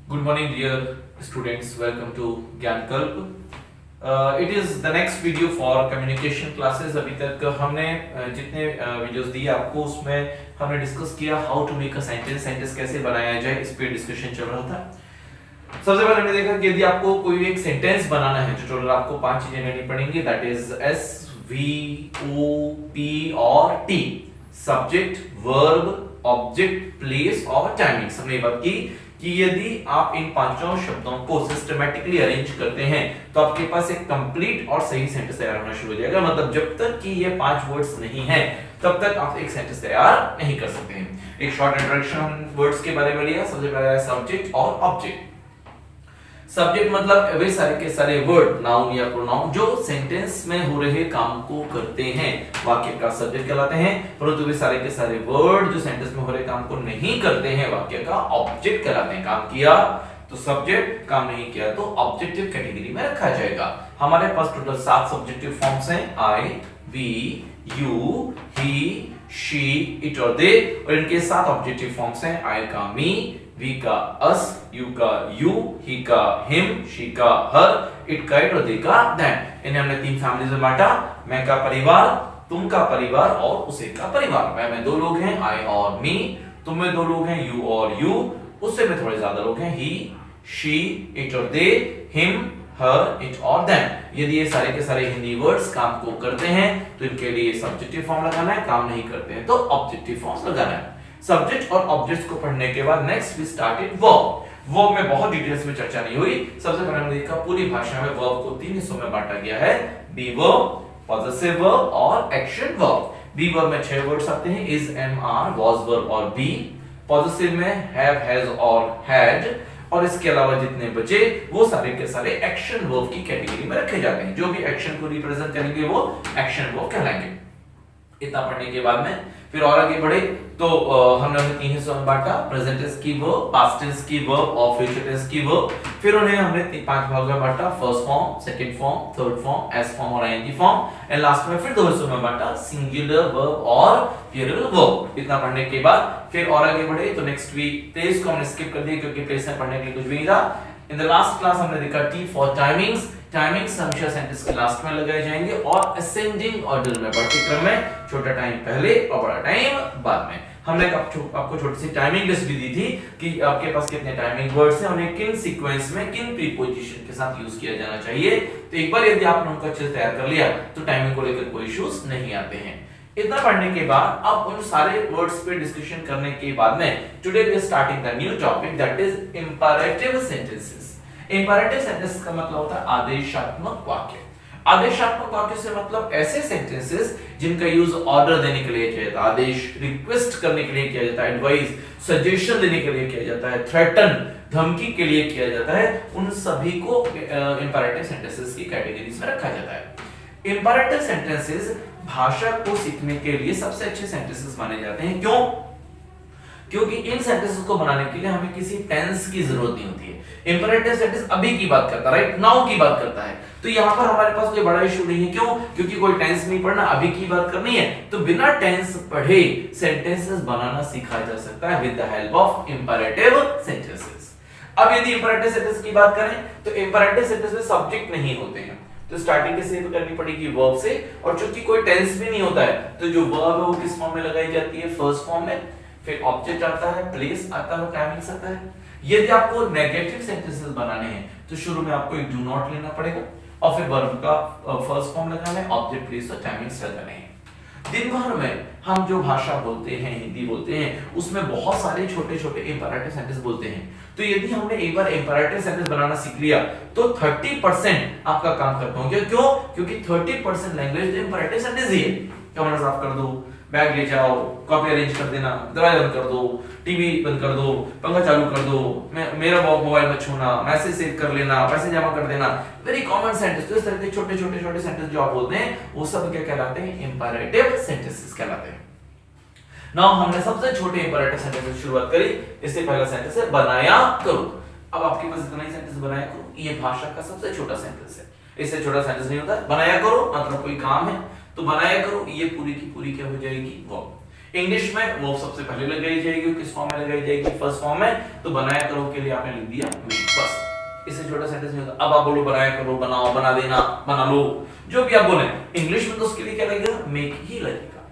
Good morning, dear students. Welcome to Gyan Kalp. It is the next video for communication classes. अभी तक हमने जितने videos दिए आपको उसमें हमने डिस्कस किया how to make a sentence कैसे बनाया जाए, इस पे डिस्कशन चल रहा था। सबसे पहले हमने देखा कि यदि आपको कोई एक सेंटेंस बनाना है तो टोटल आपको 5 चीजें लेनी पड़ेंगी, that is S V O P और T, subject, verb, object, place और टाइमिंग। हमने बात की कि यदि आप इन पांचों शब्दों को सिस्टमैटिकली अरेंज करते हैं तो आपके पास एक कंप्लीट और सही सेंटेंस तैयार होना शुरू हो जाएगा। मतलब जब तक कि ये 5 वर्ड्स नहीं हैं तब तक आप एक सेंटेंस तैयार नहीं कर सकते हैं। एक शॉर्ट इंट्रोडक्शन वर्ड्स के बारे में लिया। सबसे पहला है सब्जेक्ट और ऑब्जेक्ट। सब्जेक्ट मतलब वे सारे के सारे वर्ड, नाउन या प्रोनाउन जो सेंटेंस में हो रहे काम को करते हैं, वाक्य का सब्जेक्ट कहलाते हैं। परंतु वे सारे के सारे वर्ड जो सेंटेंस में हो रहे काम को नहीं करते हैं, वाक्य का ऑब्जेक्ट कहलाते हैं। काम किया तो सब्जेक्ट, काम नहीं किया तो ऑब्जेक्टिव कैटेगरी में रखा जाएगा। हमारे पास टोटल 7 सब्जेक्टिव फॉर्म्स हैं, I, we, you, he, she, it और दे, और इनके 7 ऑब्जेक्टिव फॉर्म्स हैं, आई का मी, वी का अस, यू का यू, ही का हिम, शी का हर, इट का इट और दे का दैट। इन्हें हमने 3 फैमिलीज में बांटा, मैं का परिवार, तुम का परिवार और उसे का परिवार। मैं में 2 लोग हैं, आई और मी, तुम में 2 लोग हैं, यू और यू, उससे में थोड़े ज्यादा लोग हैं, ही, शी, इट और दे, हिम, हर, इट और देम। यदि ये सारे के सारे हिंदी वर्ड्स काम को करते हैं तो इनके लिए सब्जेक्टिव फॉर्म लगाना है, काम नहीं करते हैं तो ऑब्जेक्टिव फॉर्म लगाना है। सब्जेक्ट और ऑब्जेक्ट्स को पढ़ने के बाद next we started verb. Verb में बहुत डिटेल्स में चर्चा नहीं हुई। सबसे पहले हमने देखा पूरी भाषा में वर्ब को 3 हिस्सों में बांटा गया है, बी वर्ब, पॉजेसिव वर्ब और एक्शन वर्ब। बी वर्ब में 6 वर्ड्स आते हैं, is, am, are, was verb और बी। पॉजेसिव में हैव, हैज और हैड, और इसके अलावा जितने बचे वो सारे के सारे एक्शन वर्ब की कैटेगरी में रखे जाते हैं। जो भी एक्शन को रिप्रेजेंट करेंगे वो एक्शन वर्ब कहलाएंगे। इतना पढ़ने के बाद में फिर और आगे बढ़े तो हमने उन्हें 3 हिस्सों में बांटा, प्रेजेंट टेंस की वर्ब, पास्ट टेंस की वर्ब और फ्यूचर टेंस की वर्ब। फिर उन्हें हमने 5 भागों में बांटा, first form, second form, third form, S form और आईएनजी फॉर्म, एंड लास्ट में फिर 2 हिस्सों में बांटा, सिंगुलर वर्ब और प्लूरल वर्ब। इतना पढ़ने के बाद फिर और आगे बढ़े तो नेक्स्ट वीक प्लेस को हमने स्किप कर दिया क्योंकि प्लेस में पढ़ने के लिए कुछ भी नहीं था। इन द लास्ट क्लास हमने देखा टी फॉर टाइमिंग्स। टाइमिंग्स हमेशा सेंटेंस के लास्ट में लगाए जाएंगे और असेंडिंग ऑर्डर में, बढ़ते क्रम में, छोटा टाइम पहले और बड़ा टाइम बाद में। हमने आपको छोटी सी टाइमिंग लिस्ट भी दी थी कि आपके पास कितने टाइमिंग वर्ड्स हैं, उन्हें किन सीक्वेंस में किन प्रीपोजिशन के साथ यूज किया जाना चाहिए। तो एक बार यदि आपने उनका अच्छे से तैयार कर लिया तो टाइमिंग को लेकर कोई इश्यूज नहीं आते हैं। इतना पढ़ने के बाद अब उन सारे वर्ड्स पे डिस्कशन करने के बाद में today we are starting the new topic that is imperative sentences. Imperative sentence का मतलब होता है आदेशात्मक वाक्य। आदेशात्मक वाक्य से मतलब ऐसे सेंटेंसेस जिनका यूज ऑर्डर देने के लिए किया जाता है, आदेश, रिक्वेस्ट करने के लिए किया जाता है, एडवाइस, सजेशन देने के लिए किया जाता है, थ्रेटन, धमकी के लिए किया जाता है, उन सभी को इंपैरेटिव सेंटेंसेस की कैटेगरीज में रखा जाता है। इंपैरेटिव सेंटेंसेस भाषा को सीखने के लिए सबसे अच्छे सेंटेंसेस माने जाते हैं। क्यों? क्योंकि इन सेंटेंसेस को बनाने के लिए हमें किसी टेंस की जरूरत नहीं होती है। इंपैरेटिव सेंटेंस अभी की बात करता है, राइट नाउ की बात करता है, तो यहां पर हमारे पास कोई बड़ा इशू नहीं है। क्यों? क्योंकि कोई टेंस नहीं पढ़ना, अभी की बात करनी है, तो बिना टेंस पढ़े सेंटेंसेस बनाना सीखा जा सकता है with the help of imperative sentences. अब यदि इंपैरेटिव सेंटेंस की बात करें तो इंपैरेटिव सेंटेंस में सब्जेक्ट नहीं होते हैं, तो स्टार्टिंग कैसे करनी पड़ेगी? वर्ब से, और चूंकि कोई टेंस भी नहीं होता है तो जो वर्ब है वो किस फॉर्म में लगाई जाती है? फर्स्ट फॉर्म में। फिर ऑब्जेक्ट आता है, प्लेस आता है, टाइमिंग्स आता है। यदि आपको नेगेटिव सेंटेंसेस बनाने हैं तो शुरू में आपको एक डू नॉट लेना पड़ेगा और फिर वर्ब का फर्स्ट फॉर्म लगाना है, ऑब्जेक्ट, प्लेस और टाइमिंग्स लगाने हैं। दिन भर में हम जो भाषा बोलते हैं, हिंदी बोलते हैं, उसमें बहुत सारे छोटे छोटे इंपैरेटिव सेंटेंस बोलते हैं। तो यदि हमने एक बार इंपैरेटिव सेंटेंस बनाना सीख लिया तो 30% आपका काम खत्म हो गया। क्यों? क्योंकि 30% लैंग्वेज इंपैरेटिव सेंटेंस ही है। कमरा साफ कर दो, बैग ले जाओ, कॉपी अरेंज कर देना, दरवाजा बंद कर दो, टीवी बंद कर दो, पंखा चालू कर दो, मेरा मोबाइल मत छूना, मैसेज सेव कर लेना, पैसे जमा कर देना, वेरी कॉमन सेंटेंस। तो इस तरह के छोटे छोटे छोटे सेंटेंस जो आप बोलते हैं वो सब क्या कहलाते हैं? इंपैरेटिव सेंटेंसेस कहलाते हैं। नाउ हमने सबसे छोटे इंपैरेटिव सेंटेंस से शुरुआत करी। इससे पहला सेंटेंस है बनाया करो। अब आपके पास इतना ही सेंटेंस बनाया करो, ये भाषा का सबसे छोटा सेंटेंस है। इससे छोटा सेंटेंस नहीं होता। बनाया करो मतलब कोई काम है, तो बनाया करो ये पूरी की पूरी क्या हो जाएगी? वर्ब। इंग्लिश में वो सबसे पहले लगाई जाएगी, किस फॉर्म में लगाई जाएगी, फर्स्ट फॉर्म में। तो बनाया करो के लिए आपने लिख दिया मेक, बस इससे छोटा सेंटेंस नहीं होता। अब आप बोलो बनाया करो, बनाओ, बना देना, बना लो, जो भी आप बोले, इंग्लिश में तो उसके लिए क्या लगेगा, मेक ही लगेगा।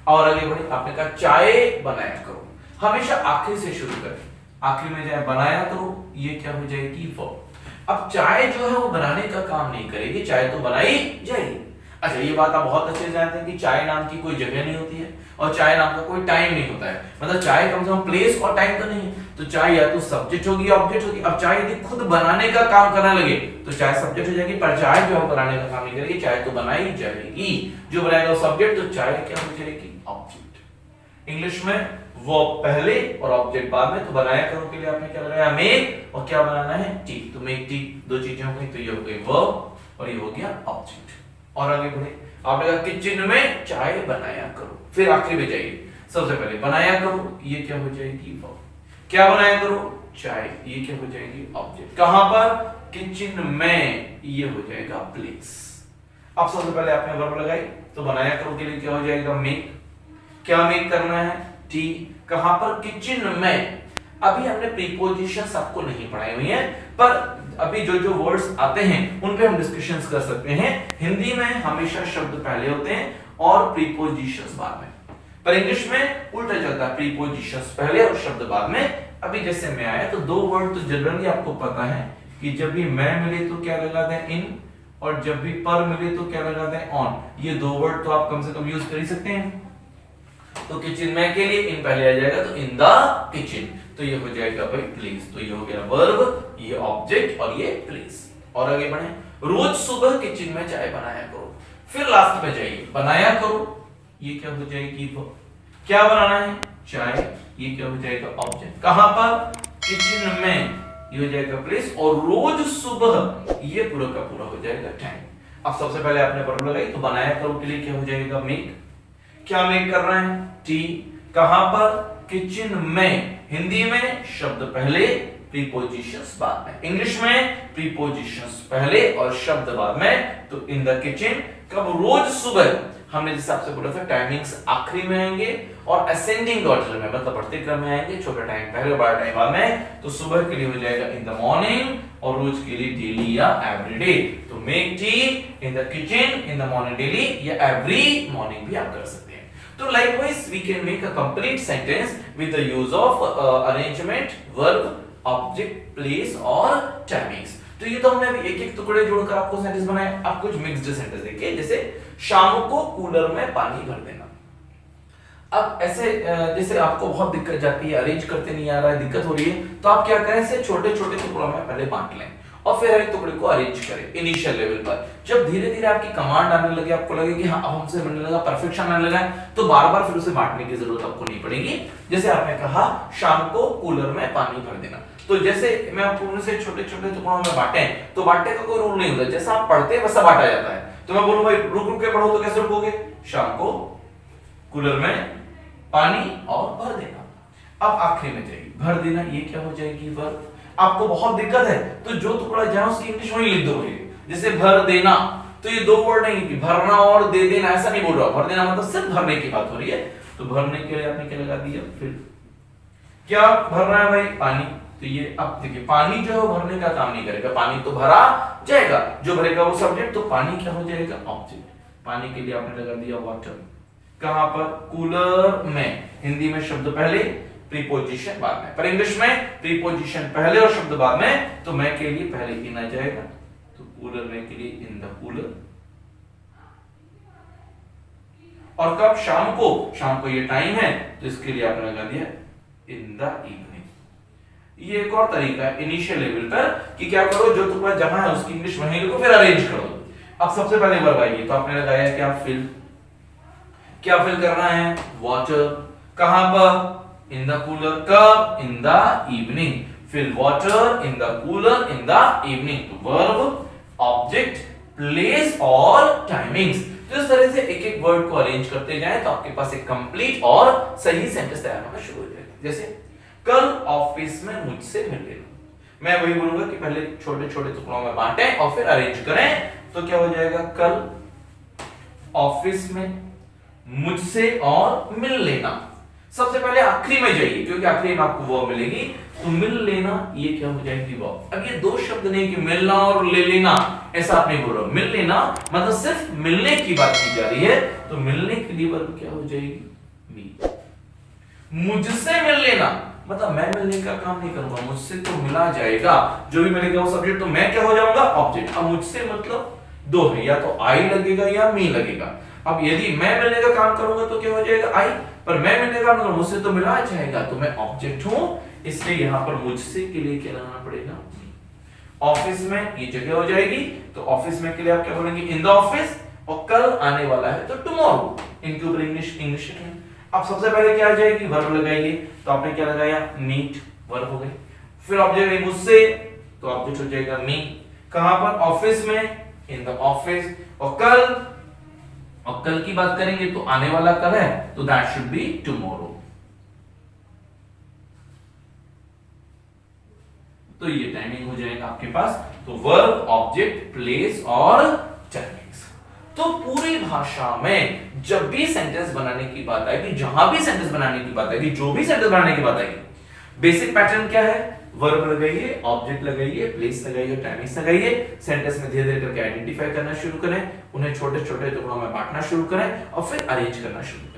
और आगे बढ़े, आपने कहा चाय बनाया करो, हमेशा आखिरी से शुरू करें, आखिरी में जाए बनाया करो, ये क्या हो जाएगी वर्ब। अब चाय जो है वो बनाने का काम नहीं करेगी, चाय तो बनाई जाएगी। अच्छा, ये बात आप बहुत अच्छे से जानते हैं कि चाय नाम की कोई जगह नहीं होती है और चाय नाम का कोई टाइम नहीं होता है, मतलब चाय कम से कम प्लेस और टाइम तो नहीं है। तो चाय या तो सब्जेक्ट होगी या ऑब्जेक्ट होगी। अब चाय यदि खुद बनाने का काम करने लगे तो चाय सब्जेक्ट हो जाएगी, पर चाय जो है बनाने का काम नहीं करेगी, चाय तो बनाई जाएगी। जो बनाएगा वो सब्जेक्ट, तो चाय क्या हो जाएगी, ऑब्जेक्ट। इंग्लिश में वर्ब पहले और ऑब्जेक्ट बाद में। तो बनाया करो के लिए आपने क्या लगाया, मेक, और क्या बनाना है, टी। तो मेक टी, दो चीजें हो गई, तो ये हो गई वर्ब और ये हो गया ऑब्जेक्ट। और आगे बढ़े, आपने कहा किचन में चाय बनाया करो, फिर आखिरी में जाइए, सबसे पहले बनाया करो, ये क्या हो जाएगी वर्ब। क्या बनाया करो, चाय, ये क्या हो जाएगी ऑब्जेक्ट। कहां पर, किचन में, ये हो जाएगा प्लेस। अब सबसे पहले आपने वर्ब लगाई, तो बनाया करो के लिए क्या हो जाएगा, मेक। क्या मेक करना है, टी। कहां पर, किचन में। अभी हमने प्रीपोजिशंस आपको नहीं पढ़ाई हुई है, पर अभी जो जो वर्ड्स आते हैं उन पे हम डिस्कशंस कर सकते हैं। हिंदी में हमेशा शब्द पहले होते हैं और प्रीपोजिशंस बाद में, पर इंग्लिश में उल्टा चलता है, प्रीपोजिशंस पहले और शब्द बाद में। अभी जैसे मैं आया तो दो वर्ड तो जनरली आपको पता है कि जब भी मैं मिले तो क्या लगा दें, इन, और जब भी पर मिले तो क्या लगा दें, ऑन। ये दो वर्ड तो आप कम से कम यूज कर ही सकते हैं। तो किचन में के लिए इन पहले आ जाएगा, तो इन द किचन, तो ये हो जाएगा भाई प्लेस। तो ये हो गया वर्ब, ये ऑब्जेक्ट और ये प्लेस। और आगे बढ़े, रोज सुबह किचन में चाय बनाया करो, फिर लास्ट में जाइए, बनाया करो, ये क्या हो जाएगी वर्ब। क्या बनाना है, चाय, ये क्या हो जाएगा ऑब्जेक्ट। कहां पर, किचन में, ये हो जाएगा प्लेस, और रोज सुबह, ये पूरा का पूरा हो जाएगा टाइम। अब सबसे पहले आपने वर्ब लगाई, तो बनाया करो के लिए क्या हो जाएगा, मेक। क्या मेक कर रहे हैं, टी। कहां पर, किचन में। हिंदी में शब्द पहले, प्रीपोजिशंस बाद में। इंग्लिश में प्रीपोजिशंस पहले और शब्द बाद में। तो इन द किचन, कब, रोज सुबह। हमने जिस हिसाब से बोला था टाइमिंग्स आखिरी में आएंगे और असेंडिंग ऑर्डर में, मतलब बढ़ते क्रम में आएंगे, छोटा टाइम पहले और बड़ा टाइम बाद में। तो सुबह के लिए हो जाएगा इन द मॉर्निंग और रोज के लिए डेली या एवरीडे। तो make tea in the kitchen in the morning daily या एवरी मॉर्निंग भी आप कर सकते हैं। तो likewise we can make a complete sentence with the use of arrangement, verb, object, place और timings। तो ये तो हमने अभी एक एक टुकड़े जोड़कर आपको सेंटेंस बनाए। आप कुछ मिक्स्ड सेंटेंस देखिए, जैसे शाम को कूलर में पानी भर देना। अब ऐसे जैसे आपको बहुत दिक्कत जाती है, अरेंज करते नहीं आ रहा है, दिक्कत हो रही है, तो आप क्या करें, इसे छोटे छोटे टुकड़ों में पहले बांट लें और फिर हर एक टुकड़े को अरेंज करें इनिशियल लेवल पर। जब धीरे धीरे आपकी कमांड आने लगे, आपको लगे कि हाँ अब हमसे बनने लगा, परफेक्शन आने लगा, तो बार बार फिर उसे बांटने की जरूरत आपको नहीं पड़ेगी। जैसे आपने कहा शाम को कूलर में पानी भर देना, तो जैसे मैं आपको से छोटे छोटे टुकड़ों में बांटे, तो बांटने का कोई रूल नहीं होता, जैसा आप पढ़ते हैं वैसा बांटा जाता है। तो मैं बोलूं भाई रुक रुक के पढ़ो, तो कैसे रुकोगे, शाम को कूलर में पानी और भर देना। अब आखिरी में जाएगी भर देना, ये क्या हो जाएगी वर्ब। आपको बहुत दिक्कत है तो जो टुकड़ा जहां उसकी इंग्लिश वही लिख दो। जैसे भर देना, तो ये दो वर्ड नहीं कि भरना और दे देना, ऐसा नहीं बोल रहा। भर देना मतलब सिर्फ भरने की बात हो रही है। तो भरने के लिए आपने क्या लगा दिया, फिर क्या भरना है भाई, पानी। तो ये अब देखिए पानी जो है भरने का काम नहीं करेगा, पानी तो भरा जाएगा, जो भरेगा वो सब्जेक्ट, तो पानी क्या हो जाएगा ऑब्जेक्ट। पानी के लिए आपने लगा दिया वाटर। कहां पर, कूलर में। हिंदी में शब्द पहले, प्रीपोजिशन बाद में, पर इंग्लिश में प्रीपोजिशन पहले और शब्द बाद में। तो मैं के लिए पहले इन आ जाएगा, तो कूलर में के लिए इन द कूलर। और कब, शाम को, शाम को ये टाइम है तो इसके लिए आपने लगा दिया इन द इवनिंग। ये एक और तरीका है इनिशियल लेवल पर कि क्या करो, जो टुकड़ा जहां है उसकी इंग्लिश वहीं लिखो, फिर अरेंज करो। अब सबसे पहले वर्ब आएगी, तो आपने लगाया क्या, फिल। क्या फिल करना है, वाटर। कहां पर, इन द कूलर। कब, in the evening. Fill water in the cooler in the evening. तो वर्ब, ऑब्जेक्ट, प्लेस और टाइमिंग्स। तो इस तरह से एक एक वर्ड को अरेंज करते जाएं तो आपके पास एक कंप्लीट और सही सेंटेंस तैयार होना शुरू हो जाएगा। जैसे कल ऑफिस में मुझसे मिल लेना। मैं वही बोलूंगा कि पहले छोटे छोटे टुकड़ों में बांटें और फिर अरेंज करें। तो क्या हो जाएगा, कल ऑफिस में मुझसे और मिल लेना। सबसे पहले आखिरी में जाइए क्योंकि आखिरी में आपको वर्ब मिलेगी, तो मिल लेना ये क्या हो जाएगी वर्ब। अब ये दो शब्द नहीं कि मिलना और ले लेना, ऐसा आप नहीं बोल रहे हो। मिल लेना मतलब सिर्फ मिलने की बात की जा रही है, तो मिलने के लिए वर्ब क्या हो जाएगी बी। मुझसे मिल लेना मतलब मैं मिलने का काम नहीं करूंगा, मुझसे तो मिला जाएगा, जो भी मिलेगा वो सब्जेक्ट, तो मैं क्या हो जाऊंगा ऑब्जेक्ट। अब मुझसे मतलब दो है, या तो आई लगेगा या मी लगेगा। अब यदि मैं मिलने का काम करूंगा तो क्या हो जाएगा आई, पर मैं मिलने का काम करूंगा मुझसे तो मिला जाएगा, तो मैं ऑब्जेक्ट हूं, इसलिए यहां पर मुझसे के लिए क्या लगाना पड़ेगा। ऑफिस में ये जगह हो जाएगी, तो ऑफिस में के लिए आप क्या बोलेंगे इन द ऑफिस, और कल आने वाला है तो टुमारो, इनके ऊपर इंग्लिश है। अब सबसे पहले क्या आ जाएगी वर्ब लगाइए, तो आपने क्या लगाया मीट, वर्ब हो गई। फिर ऑब्जेक्ट है मुझसे, तो ऑब्जेक्ट हो जाएगा मी। कहां पर ऑफिस में, इन द ऑफिस। और कल की बात करेंगे तो आने वाला कल है, तो दैट शुड बी टुमारो। तो ये टाइमिंग हो जाएगा आपके पास। तो वर्ब, ऑब्जेक्ट, प्लेस और टाइमिंग्स। तो पूरी भाषा में जब भी सेंटेंस बनाने की बात आएगी, जहां भी सेंटेंस बनाने की बात आएगी, जो भी सेंटेंस बनाने की बात आएगी, बेसिक पैटर्न क्या है, वर्ब लगाइए, ऑब्जेक्ट लगाइए, प्लेस लगाइए, टाइमिंग्स लगाइए। सेंटेंस में धीरे धीरे करके आइडेंटिफाई करना शुरू करें, उन्हें छोटे छोटे टुकड़ों में बांटना शुरू करें और फिर अरेंज करना शुरू करें।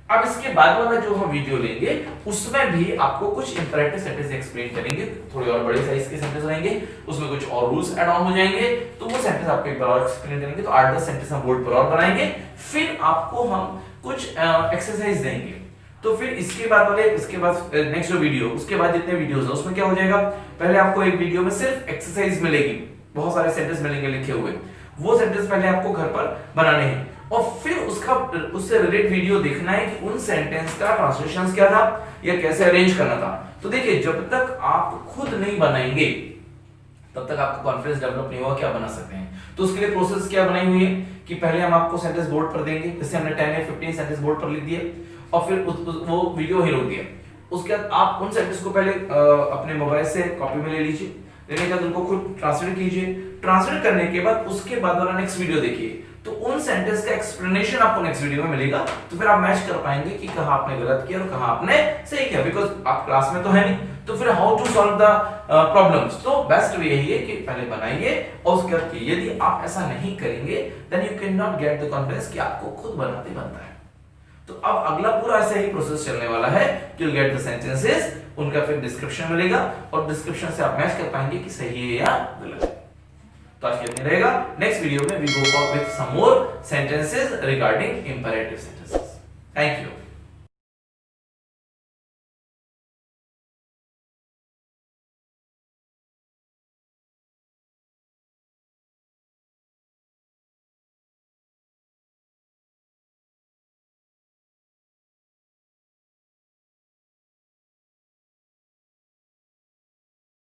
अब इसके बाद वाला जो हम वीडियो लेंगे उसमें भी आपको कुछ इंपरेटिव सेंटेंस एक्सप्लेन करेंगे, थोड़े और बड़े साइज के सेंटेंस रहेंगे, उसमें कुछ और रूल्स ऐड ऑन हो जाएंगे, तो वो सेंटेंस आपको एक बार और एक्सप्लेन करेंगे। तो 8-10 सेंटेंस हम बोर्ड पर और बनाएंगे, फिर आपको हम कुछ एक्सरसाइज देंगे। तो फिर इसके बाद नेक्स्ट जो वीडियो, उसके बाद जितने वीडियोस हैं उसमें क्या हो जाएगा, पहले आपको एक वीडियो में सिर्फ एक्सरसाइज मिलेगी, बहुत सारे सेंटेंस मिलेंगे लिखे हुए, वो सेंटेंस पहले आपको घर पर बनाने हैं, और फिर उससे रिलेटेड वीडियो देखना है कि उन सेंटेंस का ट्रांसलेशन क्या था या कैसे अरेंज करना था। तो देखिए, जब तक आप खुद नहीं बनाएंगे तब तक आपका कॉन्फिडेंस डेवलप नहीं होगा कि आप बना सकते हैं। तो उसके लिए प्रोसेस क्या बनाई हुई है कि पहले हम आपको सेंटेंस बोर्ड पर देंगे, जैसे हमने 10 या 15 सेंटेंस बोर्ड पर लिख दिए और फिर वो वीडियो ही रोक दिया। उसके बाद आप उन सेंटेंस को पहले अपने मोबाइल से कॉपी में ले लीजिए, लेने के बाद उनको खुद ट्रांसलेट कीजिए। ट्रांसलेट करने के बाद उसके बाद वाला नेक्स्ट वीडियो देखिए, तो उन सेंटेंस का एक्सप्लेनेशन आपको नेक्स्ट वीडियो में मिलेगा, तो फिर आप मैच कर पाएंगे कि कहां आपने गलत किया और कहां आपने सही किया, बिकॉज आप क्लास में तो है नहीं। तो फिर how to solve the problems, तो बेस्ट वे यही है कि पहले बनाइए और उसके बाद यदि आप ऐसा नहीं करेंगे then you can not get the confidence कि आपको खुद बनाते बनता है। तो अब अगला पूरा ऐसा ही प्रोसेस चलने वाला है कि यू गेट द सेंटेंसेस, उनका फिर डिस्क्रिप्शन मिलेगा और डिस्क्रिप्शन से आप मैच कर पाएंगे कि सही है या गलत है। तो आज कितने रहेगा, नेक्स्ट वीडियो में we go for with some more sentences regarding imperative sentences. Thank you.